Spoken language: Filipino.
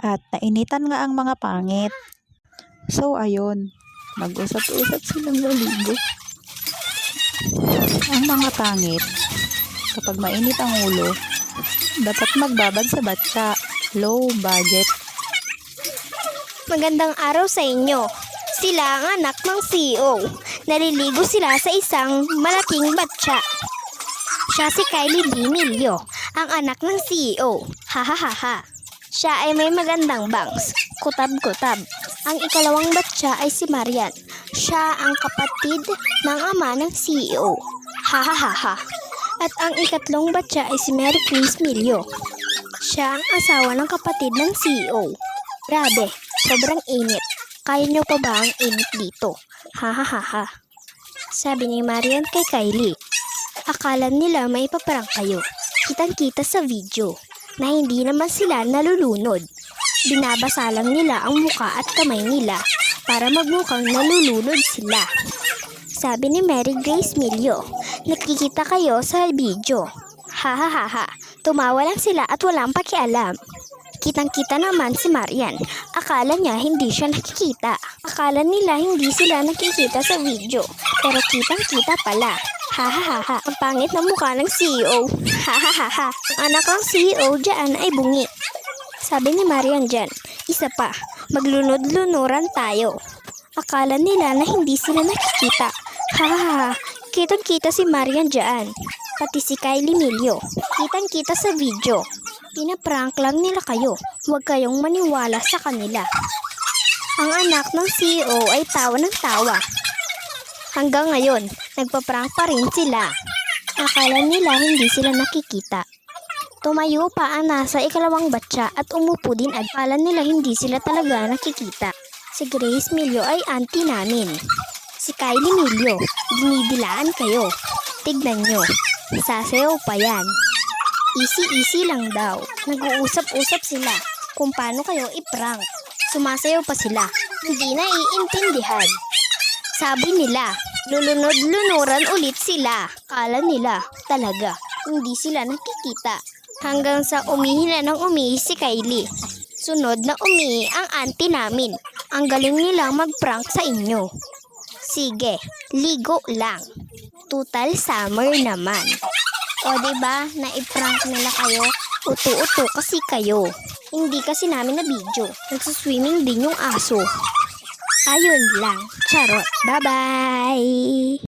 at nainitan nga ang mga pangit. So ayun, nag-usap-usap silang maligo. Ang mga pangit, kapag mainit ang ulo, dapat magbabad sa batsa, low budget. Magandang araw sa inyo. Sila ang anak ng CEO. Naliligo sila sa isang malaking batsa. Siya si Kylie D'Amelio, ang anak ng CEO. Hahaha. Siya ay may magandang bangs. Kutab-kutab. Ang ikalawang batsa ay si Marian. Siya ang kapatid ng ama ng CEO. Hahaha. At ang ikatlong batsa ay si Mary Grace Milio. Siya ang asawa ng kapatid ng CEO. Grabe, sobrang init. Kaya niyo pa ba ang init dito? Hahaha. Sabi ni Marian kay Kylie. Akala nila may ipaprank kayo. Kitang-kita sa video na hindi naman sila nalulunod. Binabasa lang nila ang muka at kamay nila para magmukhang nalulunod sila. Sabi ni Mary Grace Milio, nakikita kayo sa video. Hahaha. Tumawa lang sila at walang pakialam. Kitang-kita naman si Marian. Akala niya hindi siya nakikita. Akala nila hindi sila nakikita sa video. Pero kitang-kita pala. Hahaha. Ang pangit na mukha ng CEO. Hahaha. Ang anak ng CEO dyan ay bungi. Sabi ni Marian dyan, isa pa, maglunod-lunuran tayo. Akala nila na hindi sila nakikita. Hahaha. Kitang-kita si Marian dyan. Pati si Kylie Milio. Kitang-kita sa video. Pinaprank lang nila kayo. Huwag kayong maniwala sa kanila. Ang anak ng CEO ay tawa ng tawa. Hanggang ngayon, nagpaprank pa rin sila. Akala nila hindi sila nakikita. Tumayo pa ang nasa ikalawang batsa at umupo din. Akala nila hindi sila talaga nakikita. Si Grace Milio ay auntie namin. Si Kylie Milio, dinidilaan kayo. Tignan nyo, sasayaw pa yan. Easy-easy lang daw. Nag-uusap-usap sila kung paano kayo i-prank. Sumasayaw pa sila. Hindi na iintindihan. Sabi nila, lulunod-lunuran ulit sila. Kala nila, talaga, hindi sila nakikita. Hanggang sa umihi na ng umihi si Kylie. Sunod na umihi ang auntie namin. Ang galing nilang mag-prank sa inyo. Sige, ligo lang. Total summer naman. O diba, na-prank nila kayo? Uto-uto kasi kayo. Hindi kasi namin na video. Nagsuswimming din yung aso. Ayun lang. Charot. Bye-bye!